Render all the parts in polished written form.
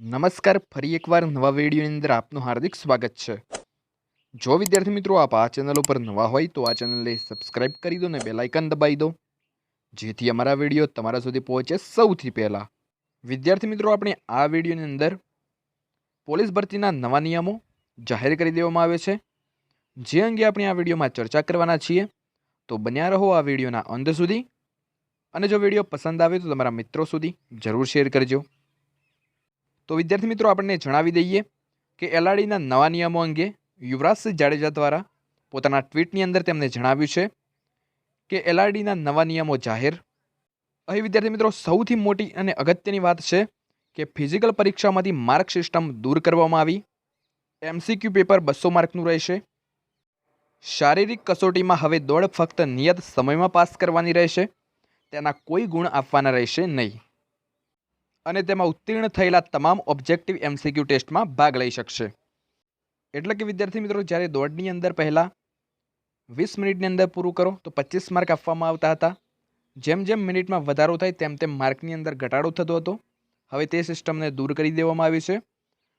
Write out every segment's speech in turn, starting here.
નમસ્કાર, ફરી એકવાર નવા વિડીયોની અંદર આપનું હાર્દિક સ્વાગત છે। જો વિદ્યાર્થી મિત્રો આપ આ ચેનલ ઉપર નવા હોય તો આ ચેનલને સબસ્ક્રાઇબ કરી દો ને બેલ આઇકન દબાવી દો, જેથી અમારા વિડીયો તમારા સુધી પહોંચે સૌથી પહેલા। વિદ્યાર્થી મિત્રો, આપણે આ વિડીયોની અંદર પોલીસ ભરતીના નવા નિયમો જાહેર કરી દેવામાં આવે છે, જે અંગે આપણે આ વિડીયોમાં ચર્ચા કરવાના છીએ। તો બન્યા રહો આ વિડીયોના અંત સુધી, અને જો વિડીયો પસંદ આવે તો તમારા મિત્રો સુધી જરૂર શેર કરજો। તો વિદ્યાર્થી મિત્રો, આપણને જણાવી દઈએ કે એલઆરડીના નવા નિયમો અંગે યુવરાજસિંહ જાડેજા દ્વારા પોતાના ટ્વીટની અંદર તેમણે જણાવ્યું છે કે એલઆરડીના નવા નિયમો જાહેર। અહીં વિદ્યાર્થી મિત્રો સૌથી મોટી અને અગત્યની વાત છે કે ફિઝિકલ પરીક્ષામાંથી માર્ક સિસ્ટમ દૂર કરવામાં આવી। એમસીક્યુ પેપર 200 માર્કનું રહેશે। શારીરિક કસોટીમાં હવે દોડ ફક્ત નિયત સમયમાં પાસ કરવાની રહેશે, તેના કોઈ ગુણ આપવાના રહેશે નહીં, અને તેમાં ઉત્તીર્ણ થયેલા તમામ ઓબ્જેક્ટિવ એમસીક્યુ ટેસ્ટમાં ભાગ લઈ શકશે। એટલે કે વિદ્યાર્થી મિત્રો, જ્યારે દોડની અંદર પહેલાં 20 મિનિટની અંદર પૂરું કરો તો 25 માર્ક આપવામાં આવતા હતા। જેમ જેમ મિનિટમાં વધારો થાય તેમ તેમ માર્કની અંદર ઘટાડો થતો હતો। હવે તે સિસ્ટમને દૂર કરી દેવામાં આવી છે,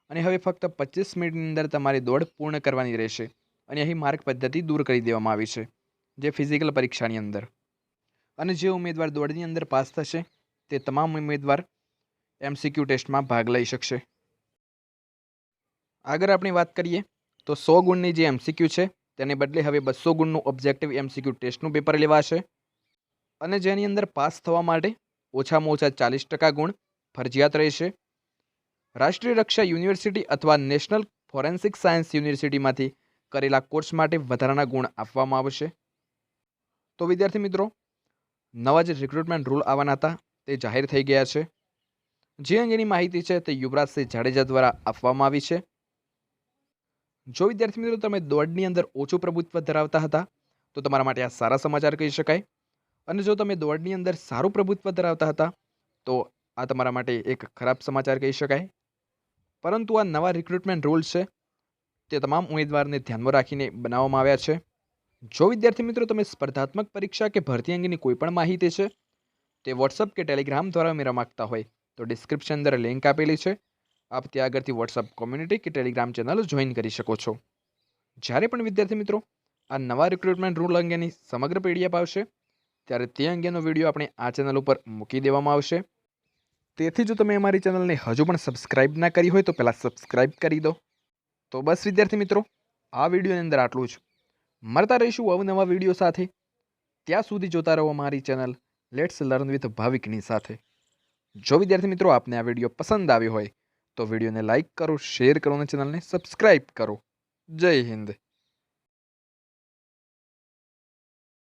અને હવે ફક્ત 25 મિનિટની અંદર તમારી દોડ પૂર્ણ કરવાની રહેશે, અને અહીં માર્ક પદ્ધતિ દૂર કરી દેવામાં આવી છે, જે ફિઝિકલ પરીક્ષાની અંદર। અને જે ઉમેદવાર દોડની અંદર પાસ થશે તે તમામ ઉમેદવાર એમસીક્યુ ટેસ્ટમાં ભાગ લઈ શકશે। આગળ આપણે વાત કરીએ તો 100 ગુણની જે એમસીક્યુ છે તેને બદલે હવે 200 ગુણનું ઓબ્જેક્ટિવ એમસીક્યુ ટેસ્ટનું પેપર લેવાશે, અને જેની અંદર પાસ થવા માટે ઓછામાં ઓછા 40% ગુણ ફરજિયાત રહેશે। રાષ્ટ્રીય રક્ષા યુનિવર્સિટી અથવા નેશનલ ફોરેન્સિક સાયન્સ યુનિવર્સિટીમાંથી કરેલા કોર્સ માટે વધારાના ગુણ આપવામાં આવશે। તો વિદ્યાર્થી મિત્રો, નવા જે રિક્રુટમેન્ટ રૂલ આવવાના હતા તે જાહેર થઈ ગયા છે, જે અંગેની માહિતી છે તે યુવરાજસિંહ જાડેજા દ્વારા આપવામાં આવી છે। જો વિદ્યાર્થી મિત્રો તમે દોડની અંદર ઓછું પ્રભુત્વ ધરાવતા હતા તો તમારા માટે આ સારા સમાચાર કહી શકાય, અને જો તમે દોડની અંદર સારું પ્રભુત્વ ધરાવતા હતા તો આ તમારા માટે એક ખરાબ સમાચાર કહી શકાય। પરંતુ આ નવા રિક્રુટમેન્ટ રૂલ્સ છે તે તમામ ઉમેદવારને ધ્યાનમાં રાખીને બનાવવામાં આવ્યા છે। જો વિદ્યાર્થી મિત્રો તમે સ્પર્ધાત્મક પરીક્ષા કે ભરતી અંગેની કોઈ પણ માહિતી છે તે વોટ્સઅપ કે ટેલિગ્રામ દ્વારા મેળવવા માંગતા હોય તો ડિસ્ક્રિપ્શન અંદર લિંક આપેલી છે, આપ ત્યાં આગળથી વોટ્સઅપ કોમ્યુનિટી કે ટેલિગ્રામ ચેનલ જોઈન કરી શકો છો। જ્યારે પણ વિદ્યાર્થી મિત્રો આ નવા રિક્રુટમેન્ટ રૂલ અંગેની સમગ્ર પીડીએફ આવશે ત્યારે તે અંગેનો વિડીયો આપણે આ ચેનલ ઉપર મૂકી દેવામાં આવશે। તેથી જો તમે અમારી ચેનલને હજુ પણ સબસ્ક્રાઇબ ના કરી હોય તો પહેલાં સબસ્ક્રાઇબ કરી દો। તો બસ વિદ્યાર્થી મિત્રો, આ વિડીયોની અંદર આટલું જ। મળતા રહીશું અવનવા વિડીયો સાથે, ત્યાં સુધી જોતા રહો અમારી ચેનલ લેટ્સ લર્ન વિથ ભાવિકની સાથે। જો વિદ્યાર્થી મિત્રો આપને આ વિડીયો પસંદ આવ્યો હોય તો વિડીયોને લાઇક કરો, શેર કરો અને ચેનલને સબસ્ક્રાઇબ કરો। જય હિન્દ।